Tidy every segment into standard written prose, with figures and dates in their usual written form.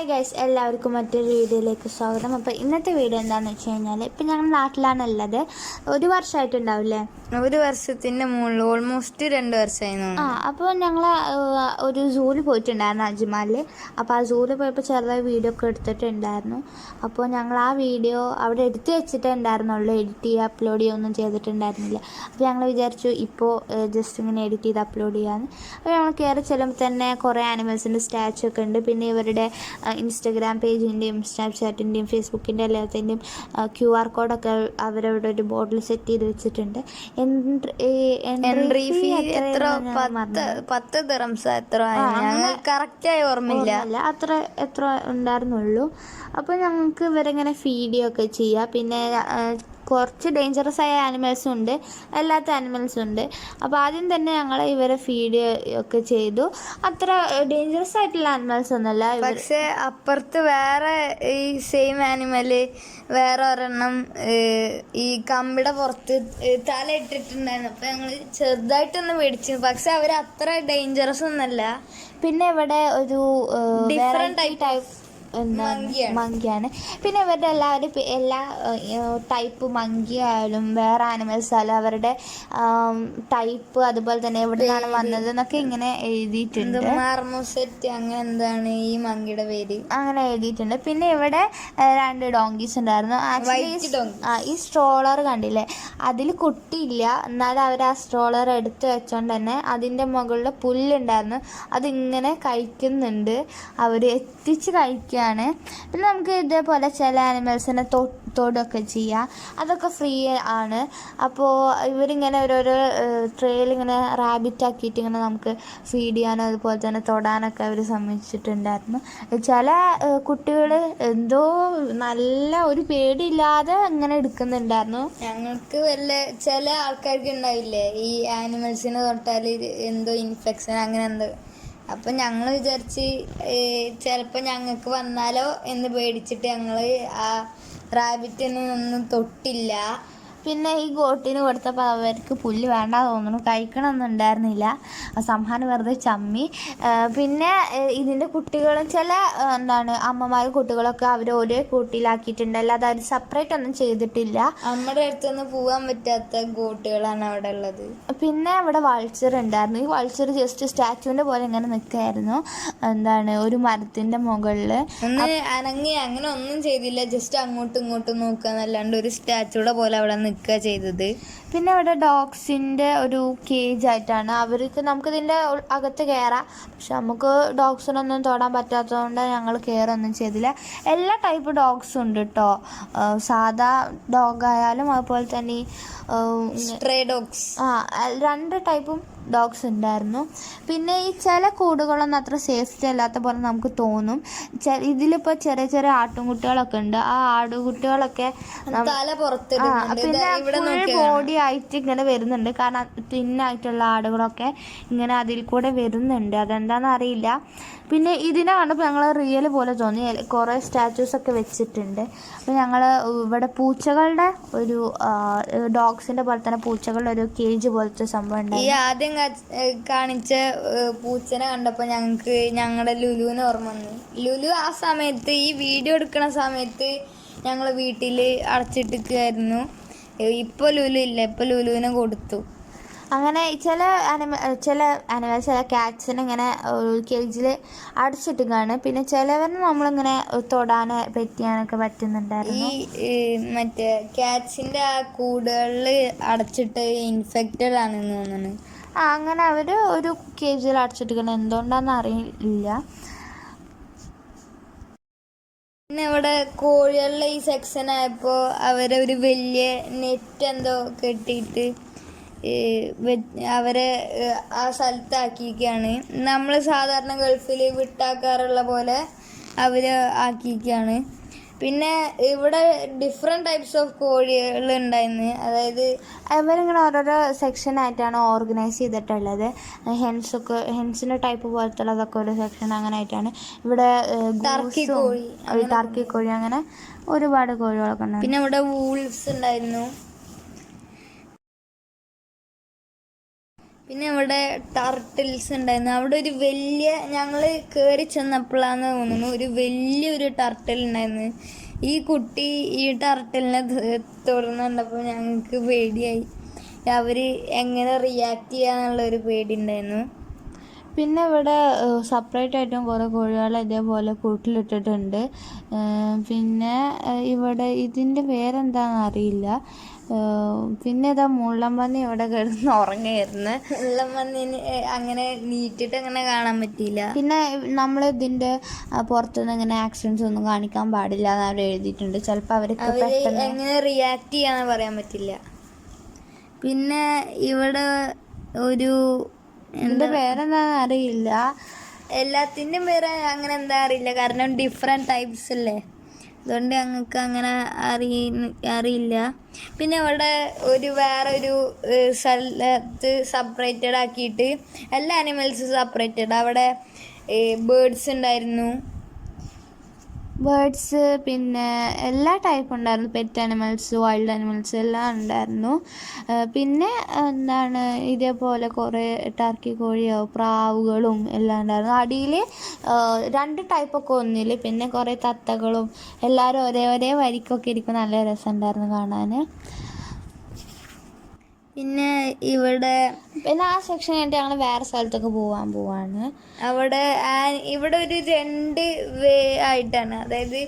Hi guys, എല്ലാവർക്കും മറ്റൊരു വീഡിയോയിലേക്ക് സ്വാഗതം. അപ്പോൾ ഇന്നത്തെ വീഡിയോ എന്താണെന്ന് വെച്ച് കഴിഞ്ഞാൽ ഇപ്പം ഞങ്ങൾ നാട്ടിലാണുള്ളത്. ഒരു വർഷമായിട്ടുണ്ടാവില്ലേ? ഒരു വർഷത്തിൻ്റെ മുകളിൽ, ഓൾമോസ്റ്റ് 2 വർഷമായി. അപ്പോൾ ഞങ്ങൾ ഒരു സൂവിൽ പോയിട്ടുണ്ടായിരുന്നു, അജ്മാലിൽ. അപ്പോൾ ആ സൂവിൽ പോയപ്പോൾ ചെറുതായി വീഡിയോ ഒക്കെ എടുത്തിട്ടുണ്ടായിരുന്നു. അപ്പോൾ ഞങ്ങൾ ആ വീഡിയോ അവിടെ എടുത്ത് വെച്ചിട്ടേ ഉണ്ടായിരുന്നുള്ളൂ, എഡിറ്റ് ചെയ്യുക അപ്ലോഡ് ചെയ്യുകയൊന്നും ചെയ്തിട്ടുണ്ടായിരുന്നില്ല. അപ്പോൾ ഞങ്ങൾ വിചാരിച്ചു ഇപ്പോൾ ജസ്റ്റ് ഇങ്ങനെ എഡിറ്റ് ചെയ്ത് അപ്ലോഡ് ചെയ്യാമെന്ന്. അപ്പോൾ ഞങ്ങൾ കയറി ചെല്ലുമ്പോൾ തന്നെ കുറേ ആനിമൽസിൻ്റെ സ്റ്റാച്ചു ഒക്കെ ഉണ്ട്. പിന്നെ ഇവരുടെ ഇൻസ്റ്റഗ്രാം പേജിൻ്റെയും സ്നാപ്ചാറ്റിൻ്റെയും ഫേസ്ബുക്കിൻ്റെ എല്ലാത്തിൻ്റെയും QR കോഡൊക്കെ അവരവിടെ ഒരു ബോർഡിൽ സെറ്റ് ചെയ്ത് വെച്ചിട്ടുണ്ട്. എൻട്രി ഫീ എത്ര? 10 ദിറംസ് എത്ര? കറക്റ്റായി ഓർമ്മയില്ല, അത്ര എത്ര ഉണ്ടായിരുന്നുള്ളൂ. അപ്പോൾ ഞങ്ങൾക്ക് ഇവരെങ്ങനെ ഫീഡിയോ ഒക്കെ ചെയ്യുക. പിന്നെ കുറച്ച് ഡേഞ്ചറസ് ആയ ആനിമൽസും ഉണ്ട്, അല്ലാത്ത ആനിമൽസും ഉണ്ട്. അപ്പോൾ ആദ്യം തന്നെ ഞങ്ങൾ ഇവരെ ഫീഡ് ഒക്കെ ചെയ്തു. അത്ര ഡേഞ്ചറസ് ആയിട്ടുള്ള ആനിമൽസ് ഒന്നുമല്ല. പക്ഷേ അപ്പുറത്ത് വേറെ ഈ സെയിം ആനിമല് വേറെ ഒരെണ്ണം ഈ കമ്പിടെ പുറത്ത് തല ഇട്ടിട്ടുണ്ടായിരുന്നു. അപ്പോൾ ഞങ്ങൾ ചെറുതായിട്ടൊന്ന് മേടിച്ചു. പക്ഷെ അവർ അത്ര ഡേഞ്ചറസ് ഒന്നല്ല. പിന്നെ ഇവിടെ ഒരു ഡിഫറെൻ്റ് ടൈപ്പ് മങ്കിയാണ്. പിന്നെ ഇവരുടെ എല്ലാ ടൈപ്പ് മങ്കി ആയാലും വേറെ ആനിമൽസ് ആയാലും അവരുടെ ടൈപ്പ്, അതുപോലെ തന്നെ എവിടെ നിന്നാണ് വന്നത് എന്നൊക്കെ ഇങ്ങനെ എഴുതിയിട്ടുണ്ട്. മാർമോസെറ്റ് അങ്ങനെ എന്താണ് ഈ മങ്കിയുടെ പേര്, അങ്ങനെ എഴുതിയിട്ടുണ്ട്. പിന്നെ ഇവിടെ 2 ഡോങ്കീസ് ഉണ്ടായിരുന്നു. ഈ സ്ട്രോളർ കണ്ടില്ലേ, അതിൽ കുട്ടിയില്ല, എന്നാലും അവർ ആ സ്ട്രോളർ എടുത്ത് വെച്ചോണ്ട് തന്നെ അതിൻ്റെ മുകളിൽ പുല്ലുണ്ടായിരുന്നു, അതിങ്ങനെ കഴിക്കുന്നുണ്ട്, അവർ എത്തിച്ച് കഴിക്കുക. പിന്നെ നമുക്ക് ഇതേപോലെ ചില ആനിമൽസിനെ തൊടുകയൊക്കെ ചെയ്യാം, അതൊക്കെ ഫ്രീ ആണ്. അപ്പോൾ ഇവരിങ്ങനെ ഓരോരോ ട്രേയിൽ ഇങ്ങനെ റാബിറ്റ് ആക്കിയിട്ട് ഇങ്ങനെ നമുക്ക് ഫീഡ് ചെയ്യാനോ അതുപോലെ തന്നെ തൊടാനൊക്കെ അവർ സമ്മതിച്ചിട്ടുണ്ടായിരുന്നു. ചില കുട്ടികൾ എന്തോ നല്ല ഒരു പേടിയില്ലാതെ ഇങ്ങനെ എടുക്കുന്നുണ്ടായിരുന്നു. ഞങ്ങൾക്ക് ചില ആൾക്കാർക്ക് ഉണ്ടാവില്ലേ ഈ ആനിമൽസിനെ തൊട്ടാൽ എന്തോ ഇൻഫെക്ഷൻ അങ്ങനെ എന്തോ. അപ്പം ഞങ്ങൾ വിചാരിച്ച് ചിലപ്പോൾ ഞങ്ങൾക്ക് വന്നാലോ എന്ന് പേടിച്ചിട്ട് ഞങ്ങൾ ആ റാബിറ്റിനൊന്നും തൊട്ടില്ല. പിന്നെ ഈ ഗോട്ടിന് കൊടുത്തപ്പോൾ അവർക്ക് പുല്ല് വേണ്ട തോന്നുന്നു, കഴിക്കണമെന്നുണ്ടായിരുന്നില്ല. സംഹാനം വെറുതെ ചമ്മി. പിന്നെ ഇതിൻ്റെ കുട്ടികളും ചില അമ്മമാർ കുട്ടികളൊക്കെ അവർ ഒരേ കൂട്ടിലാക്കിയിട്ടുണ്ട്, അല്ലാതെ അവർ സെപ്പറേറ്റ് ഒന്നും ചെയ്തിട്ടില്ല. നമ്മുടെ അടുത്തൊന്നും പോകാൻ പറ്റാത്ത ഗോട്ടുകളാണ് അവിടെ ഉള്ളത്. പിന്നെ അവിടെ വൾച്ചർ ഉണ്ടായിരുന്നു. ഈ വൾച്ചർ ജസ്റ്റ് സ്റ്റാച്ചുവിൻ്റെ പോലെ ഇങ്ങനെ നിൽക്കായിരുന്നു, ഒരു മരത്തിൻ്റെ മുകളിൽ. അനങ്ങി അങ്ങനെ ഒന്നും ചെയ്തില്ല, ജസ്റ്റ് അങ്ങോട്ടും ഇങ്ങോട്ടും നോക്കുക എന്നല്ലാണ്ട് ഒരു സ്റ്റാച്ചുയുടെ പോലെ അവിടെ നിൽക്കുക ചെയ്തത്. പിന്നെ ഇവിടെ ഡോഗ്സിൻ്റെ ഒരു കേജ് ആയിട്ടാണ് അവർക്ക്, നമുക്കിതിൻ്റെ അകത്ത് കയറാം, പക്ഷെ നമുക്ക് ഡോഗ്സിനൊന്നും തൊടാൻ പറ്റാത്തതുകൊണ്ട് ഞങ്ങൾ കയറൊന്നും ചെയ്തില്ല. എല്ലാ ടൈപ്പ് ഡോഗ്സും ഉണ്ട് കേട്ടോ, സാധാ ഡോഗായാലും അതുപോലെ തന്നെ സ്ട്രേ ഡോഗ്സ്, 2 ടൈപ്പും ഡോഗ്സ് ഉണ്ടായിരുന്നു. പിന്നെ ഈ ചില കൂടുകളൊന്നും അത്ര സേഫ്റ്റി അല്ലാത്ത പോലെ നമുക്ക് തോന്നും. ഇതിലിപ്പോൾ ചെറിയ ചെറിയ ആട്ടുംകുട്ടികളൊക്കെ ഉണ്ട്. ആ ആടുകുട്ടികളൊക്കെ പിന്നെ ഫുൾ ബോഡി ആയിട്ട് ഇങ്ങനെ വരുന്നുണ്ട്, കാരണം തിന്നായിട്ടുള്ള ആടുകളൊക്കെ ഇങ്ങനെ അതിൽ കൂടെ വരുന്നുണ്ട്, അതെന്താണെന്ന് അറിയില്ല. പിന്നെ ഇതിനെ കണ്ടപ്പോൾ ഞങ്ങൾ റിയൽ പോലെ തോന്നി, കുറേ സ്റ്റാച്യൂസൊക്കെ വെച്ചിട്ടുണ്ട്. അപ്പോൾ ഞങ്ങൾ ഇവിടെ പൂച്ചകളുടെ ഒരു ഡോഗ്സിൻ്റെ പോലെ തന്നെ പൂച്ചകളുടെ ഒരു കേജ് പോലത്തെ സംഭവം ഉണ്ട്. ഈ ആദ്യം കാണിച്ച പൂച്ചനെ കണ്ടപ്പോൾ ഞങ്ങളുടെ ലുലുവിന് ഓർമ്മ വന്നു. ലുലു ആ സമയത്ത് ഈ വീഡിയോ എടുക്കുന്ന സമയത്ത് ഞങ്ങൾ വീട്ടിൽ അടച്ചിട്ടിരിക്കുകയായിരുന്നു. ഇപ്പോൾ ലുലു ഇല്ല, ഇപ്പോൾ ലുലുവിനെ കൊടുത്തു. അങ്ങനെ ചില ക്യാറ്റ്സിനെ ഇങ്ങനെ കേജിൽ അടച്ചിട്ടിട്ടാണ്. പിന്നെ ചിലവരെ നമ്മളിങ്ങനെ തൊടാൻ പറ്റിയാനൊക്കെ പറ്റുന്നുണ്ടായിരുന്നു. ഈ മറ്റേ ക്യാറ്റ്സിൻ്റെ ആ കൂടുകളിൽ അടച്ചിട്ട് ഇൻഫെക്റ്റഡ് ആണെന്ന് തോന്നുന്നു. അങ്ങനെ അവർ ഒരു കേജിൽ അടച്ചിട്ടിരിക്കണം, എന്തുകൊണ്ടാണെന്ന് അറിയില്ല. പിന്നെ ഇവിടെ കോഴികളിലെ ഈ സെക്ഷൻ ആയപ്പോൾ അവരൊരു വലിയ നെറ്റ് എന്തോ കെട്ടിയിട്ട് അവരെ ആ സ്ഥലത്താക്കിയിരിക്കുകയാണ്. നമ്മൾ സാധാരണ ഗൾഫിൽ വിട്ടാക്കാറുള്ള പോലെ അവർ ആക്കിയിരിക്കുകയാണ്. പിന്നെ ഇവിടെ ഡിഫറെൻറ്റ് ടൈപ്സ് ഓഫ് കോഴികൾ ഉണ്ടായിരുന്നു. അതായത് ഇവരിങ്ങനെ ഓരോരോ സെക്ഷനായിട്ടാണ് ഓർഗനൈസ് ചെയ്തിട്ടുള്ളത്. ഹെൻസിൻ്റെ ടൈപ്പ് പോലത്തുള്ളതൊക്കെ ഒരു സെക്ഷൻ അങ്ങനെ ആയിട്ടാണ്. ഇവിടെ ടർക്കി കോഴി അങ്ങനെ ഒരുപാട് കോഴികളൊക്കെ ഉണ്ട്. പിന്നെ ഇവിടെ വൂൾഫ്സ് ഉണ്ടായിരുന്നു. പിന്നെ ഇവിടെ ടർട്ടിൽസ് ഉണ്ടായിരുന്നു. അവിടെ ഒരു വലിയ, ഞങ്ങൾ കയറി ചെന്നപ്പോഴാന്ന് തോന്നുന്നു ഒരു വലിയൊരു ടർട്ടിൽ ഉണ്ടായിരുന്നു. ഈ കുട്ടി ഈ ടർട്ടിലിനെ തുറന്നുണ്ടപ്പോൾ ഞങ്ങൾക്ക് പേടിയായി. അവർ എങ്ങനെ റിയാക്ട് ചെയ്യാന്നുള്ളൊരു പേടി ഉണ്ടായിരുന്നു. പിന്നെ ഇവിടെ സെപ്പറേറ്റ് ആയിട്ടും കുറേ കോഴികളെ ഇതേപോലെ കൂട്ടിലിട്ടിട്ടുണ്ട്. പിന്നെ ഇവിടെ ഇതിൻ്റെ പേരെന്താണെന്ന് അറിയില്ല. പിന്നെ ഇതാ മുള്ളൻപന്നി ഇവിടെ കിടന്ന് ഉറങ്ങായിരുന്നു. മുള്ളൻപന്നിന് അങ്ങനെ നീട്ടിട്ട് അങ്ങനെ കാണാൻ പറ്റിയില്ല. പിന്നെ നമ്മൾ ഇതിൻ്റെ പുറത്തുനിന്ന് ഇങ്ങനെ ആക്സിഡൻസ് ഒന്നും കാണിക്കാൻ പാടില്ല എന്ന് അവർ എഴുതിയിട്ടുണ്ട്. ചിലപ്പോൾ അവർക്ക് പെട്ടെന്ന് എങ്ങനെ റിയാക്ട് ചെയ്യാന്ന് പറയാൻ പറ്റില്ല. പിന്നെ ഇവിടെ ഒരു എൻ്റെ പേരെന്താണെന്ന് അറിയില്ല. എല്ലാത്തിൻ്റെയും പേര് അങ്ങനെ എന്താ അറിയില്ല, കാരണം ഡിഫറെൻറ്റ് ടൈപ്സ് അല്ലേ, അതുകൊണ്ട് ഞങ്ങൾക്ക് അങ്ങനെ അറിയില്ല. പിന്നെ അവിടെ വേറൊരു സ്ഥലത്ത് സെപ്പറേറ്റഡ് ആക്കിയിട്ട് എല്ലാ ആനിമൽസും സെപ്പറേറ്റഡ്. അവിടെ ബേർഡ്സ് ഉണ്ടായിരുന്നു, ബേർഡ്സ്, പിന്നെ എല്ലാ ടൈപ്പ് ഉണ്ടായിരുന്നു. പെറ്റ് ആനിമൽസ്, വൈൽഡ് ആനിമൽസ് എല്ലാം ഉണ്ടായിരുന്നു. പിന്നെ എന്താണ് ഇതേപോലെ കുറേ ടർക്കി കോഴിയോ പ്രാവുകളും എല്ലാം ഉണ്ടായിരുന്നു. അടിയിൽ 2 ടൈപ്പൊക്കെ ഒന്നിൽ, പിന്നെ കുറേ തത്തകളും എല്ലാവരും ഒരേ വരിക്കൊക്കെ ഇരിക്കും. നല്ല രസമുണ്ടായിരുന്നു കാണാൻ. പിന്നെ ഇവിടെ ആ സെക്ഷൻ കഴിഞ്ഞിട്ട് ഞങ്ങൾ വേറെ സ്ഥലത്തൊക്കെ പോവാണ്. ഇവിടെ ഒരു 2 വേ ആയിട്ടാണ്, അതായത്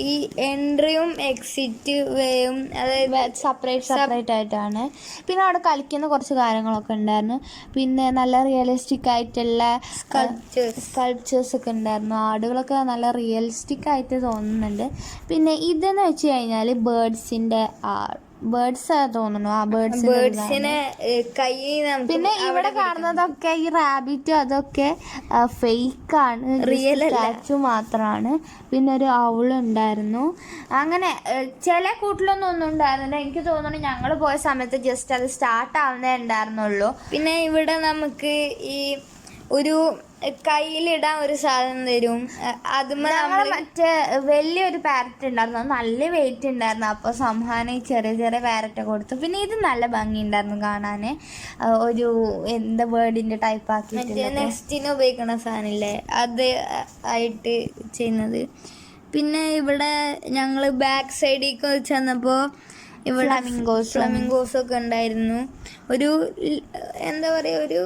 ഈ എൻട്രിയും എക്സിറ്റ് വേയും, അതായത് സെപ്പറേറ്റ് ആയിട്ടാണ്. പിന്നെ അവിടെ കളിക്കുന്ന കുറച്ച് കാര്യങ്ങളൊക്കെ ഉണ്ടായിരുന്നു. പിന്നെ നല്ല റിയലിസ്റ്റിക് ആയിട്ടുള്ള സ്കൾപ്ചേഴ്സ് ഒക്കെ ഉണ്ടായിരുന്നു. ആടുകളൊക്കെ നല്ല റിയലിസ്റ്റിക് ആയിട്ട് തോന്നുന്നുണ്ട്. പിന്നെ ഇതെന്ന് വെച്ച് കഴിഞ്ഞാൽ ബേർഡ്സ് തോന്നുന്നു. ആ ബേർഡ്സിനെ കൈ. പിന്നെ ഇവിടെ കാണുന്നതൊക്കെ ഈ റാബിറ്റും അതൊക്കെ ഫേക്കാണ്, റിയൽ സ്റ്റാച്ചു മാത്രമാണ്. പിന്നെ ഒരു ഔളുണ്ടായിരുന്നു. അങ്ങനെ ചില കൂട്ടിലൊന്നും ഒന്നും ഉണ്ടായിരുന്നില്ല. എനിക്ക് തോന്നുന്നു ഞങ്ങൾ പോയ സമയത്ത് ജസ്റ്റ് അത് സ്റ്റാർട്ട് ആവുന്നേ ഉണ്ടായിരുന്നുള്ളൂ. പിന്നെ ഇവിടെ നമുക്ക് ഈ ഒരു കയ്യിലിടാൻ ഒരു സാധനം തരും. അത് മറ്റേ വലിയൊരു പാരറ്റ് ഉണ്ടായിരുന്നു, നല്ല വെയിറ്റ് ഉണ്ടായിരുന്നു. അപ്പോൾ സംഹാനം ഈ ചെറിയ പാരറ്റ് കൊടുത്തു. പിന്നെ ഇത് നല്ല ഭംഗി ഉണ്ടായിരുന്നു കാണാൻ. ഒരു ബേർഡിൻ്റെ ടൈപ്പ് ആക്കി നെക്സ്റ്റിന് ഉപയോഗിക്കുന്ന സാധനമില്ലേ, അത് ആയിട്ട് ചെയ്യുന്നത്. പിന്നെ ഇവിടെ ഞങ്ങൾ ബാക്ക് സൈഡിലേക്ക് ചെന്നപ്പോൾ ഇവിടെ ഫ്ലമിംഗോസൊക്കെ ഉണ്ടായിരുന്നു. ഒരു എന്താ പറയുക, ഒരു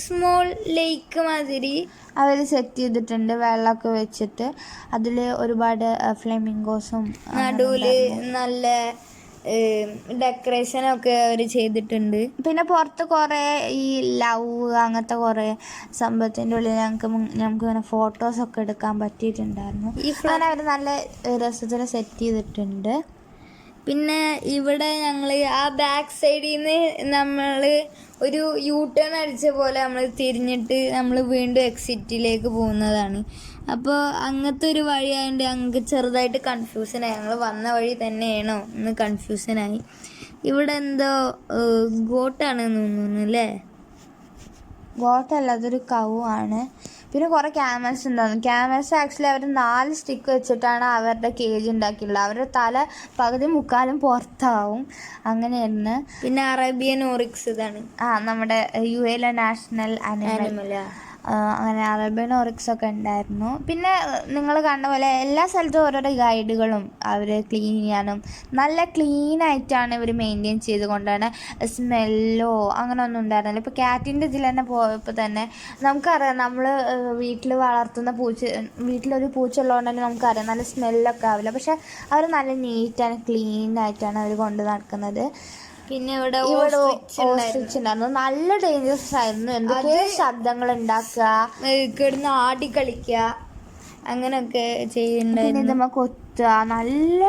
സ്മോൾ ലേക്ക് മാതിരി അവർ സെറ്റ് ചെയ്തിട്ടുണ്ട്, വെള്ളമൊക്കെ വെച്ചിട്ട്. അതിൽ ഒരുപാട് ഫ്ലെമിംഗോസും നടുവിൽ നല്ല ഡെക്കറേഷനൊക്കെ അവർ ചെയ്തിട്ടുണ്ട്. പിന്നെ പുറത്ത് കുറേ ഈ ലവ് അങ്ങനത്തെ കുറേ സംഭവത്തിൻ്റെ ഉള്ളിൽ ഞങ്ങൾക്ക് ഇങ്ങനെ ഫോട്ടോസൊക്കെ എടുക്കാൻ പറ്റിയിട്ടുണ്ടായിരുന്നു. അങ്ങനെ അവർ നല്ല രസത്തിൽ സെറ്റ് ചെയ്തിട്ടുണ്ട്. പിന്നെ ഇവിടെ ഞങ്ങൾ ആ ബാക്ക് സൈഡിൽ നിന്ന് നമ്മൾ ഒരു യൂ ടേൺ അടിച്ച പോലെ നമ്മൾ തിരിഞ്ഞിട്ട് നമ്മൾ വീണ്ടും എക്സിറ്റിലേക്ക് പോകുന്നതാണ്. അപ്പോൾ അങ്ങനത്തെ ഒരു വഴിയായതുകൊണ്ട് ഞങ്ങൾക്ക് ചെറുതായിട്ട് കൺഫ്യൂഷനായി. ഞങ്ങൾ വന്ന വഴി തന്നെയാണോ എന്ന് കൺഫ്യൂഷനായി. ഇവിടെ എന്തോ ഗോട്ടാണെന്ന് തോന്നുന്നു അല്ലേ? ഗോട്ടല്ല, അതൊരു കൗവാണ്. പിന്നെ കുറേ ക്യാമൽസ് ഉണ്ടായിരുന്നു. ക്യാമൽസ് ആക്ച്വലി അവർ 4 സ്റ്റിക്ക് വെച്ചിട്ടാണ് അവരുടെ കേജ് ഉണ്ടാക്കിയുള്ളത്. അവരുടെ തല പകുതി മുക്കാലും പുറത്താവും, അങ്ങനെയായിരുന്നു. പിന്നെ അറേബ്യൻ ഓറിക്സ്, ഇതാണ് നമ്മുടെ UAE നാഷണൽ ആനിമൽ. അങ്ങനെ അറേബ്യൻ ഓറിക്സ് ഒക്കെ ഉണ്ടായിരുന്നു. പിന്നെ നിങ്ങൾ കണ്ട പോലെ എല്ലാ സ്ഥലത്തും ഓരോരോ ഗൈഡുകളും അവർ ക്ലീൻ ചെയ്യാനും നല്ല ക്ലീനായിട്ടാണ് ഇവർ മെയിൻറ്റെയിൻ ചെയ്തുകൊണ്ടാണ്. സ്മെല്ലോ അങ്ങനെ ഒന്നും ഉണ്ടായിരുന്നില്ല. ഇപ്പോൾ ക്യാറ്റിൻ്റെ ഇതിൽ തന്നെ പോയപ്പോൾ തന്നെ നമുക്കറിയാം, നമ്മൾ വീട്ടിൽ വളർത്തുന്ന വീട്ടിലൊരു പൂച്ച ഉള്ളതുകൊണ്ട് തന്നെ നമുക്കറിയാം നല്ല സ്മെല്ലൊക്കെ ആവില്ല. പക്ഷെ അവർ നല്ല നീറ്റാണ് ക്ലീനായിട്ടാണ് അവർ കൊണ്ട് നടക്കുന്നത്. പിന്നെ ഇവിടെ ഓസ്ട്രിച്ച് ഉണ്ടായിരുന്നു. നല്ല ഡേഞ്ചറസ് ആയിരുന്നു. എന്തൊക്കെയോ ശബ്ദങ്ങൾ ഉണ്ടാക്കുക, കിടന്ന് ആടി കളിക്കുക, അങ്ങനെയൊക്കെ ചെയ്യുന്നുണ്ടായിരുന്നു. പിന്നെ കൊത്തുക, നല്ല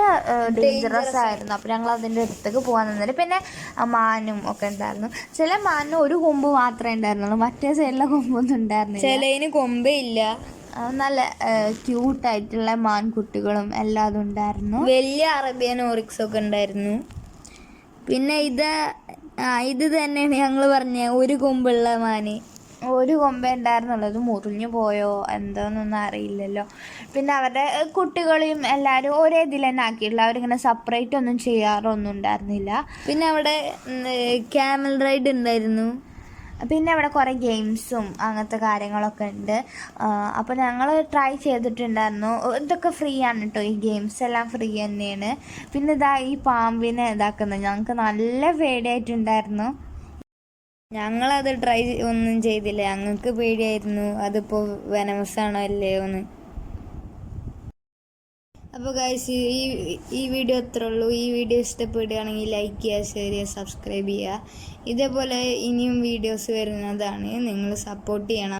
ഡേഞ്ചറസ് ആയിരുന്നു. അപ്പോൾ ഞങ്ങൾ അതിൻ്റെ അടുത്തേക്ക് പോകാൻ നിന്നിട്ട്. പിന്നെ മാനും ഒക്കെ ഉണ്ടായിരുന്നു. ചില മാനിന് ഒരു കൊമ്പ് മാത്രമേ ഉണ്ടായിരുന്നുള്ളൂ, മറ്റേ സൈഡിലെ കൊമ്പൊന്നും ഉണ്ടായിരുന്നില്ല. ചിലതിന് കൊമ്പേ ഇല്ല. നല്ല ക്യൂട്ടായിട്ടുള്ള മാൻകുട്ടികളും എല്ലാം ഉണ്ടായിരുന്നു. വലിയ അറേബ്യൻ ഓറിക്സ് ഒക്കെ ഉണ്ടായിരുന്നു. പിന്നെ ഇത് തന്നെയാണ് ഞങ്ങൾ പറഞ്ഞ ഒരു കൊമ്പുള്ള മാന്. ഒരു കൊമ്പേ ഉണ്ടായിരുന്നുള്ളൂ, അത് മുറിഞ്ഞു പോയോ എന്തോന്നൊന്നും അറിയില്ലല്ലോ. പിന്നെ അവരുടെ കുട്ടികളെയും എല്ലാവരും ഒരേ ഇതിൽ തന്നെ ആക്കിയിട്ടില്ല, അവരിങ്ങനെ സെപ്പറേറ്റ് ഒന്നും ചെയ്യാറൊന്നും ഉണ്ടായിരുന്നില്ല. പിന്നെ അവിടെ ക്യാമൽ റൈഡ് ഉണ്ടായിരുന്നു. പിന്നെ ഇവിടെ കുറേ ഗെയിംസും അങ്ങനത്തെ കാര്യങ്ങളൊക്കെ ഉണ്ട്. അപ്പോൾ ഞങ്ങൾ ട്രൈ ചെയ്തിട്ടുണ്ടായിരുന്നു. ഇതൊക്കെ ഫ്രീ ആണ് കേട്ടോ, ഈ ഗെയിംസ് എല്ലാം ഫ്രീ തന്നെയാണ്. പിന്നെ ഇതാ ഈ പാമ്പിനെ ഇതാക്കുന്നത് ഞങ്ങൾക്ക് നല്ല പേടിയായിട്ടുണ്ടായിരുന്നു. ഞങ്ങളത് ട്രൈ ഒന്നും ചെയ്തില്ല, ഞങ്ങൾക്ക് പേടിയായിരുന്നു അതിപ്പോൾ വെനമസ് ആണോ അല്ലയോ എന്ന്. അപ്പോൾ ഗൈസ് ഈ വീഡിയോ അത്രേ ഉള്ളൂ. ഈ വീഡിയോ ഇഷ്ടപ്പെടുകയാണെങ്കിൽ ലൈക്ക് ചെയ്യുക, ഷെയർ ചെയ്യുക, സബ്സ്ക്രൈബ് ചെയ്യുക. ഇതേപോലെ ഇനിയും വീഡിയോസ് വരുന്നതാണ്, നിങ്ങൾ സപ്പോർട്ട് ചെയ്യണം.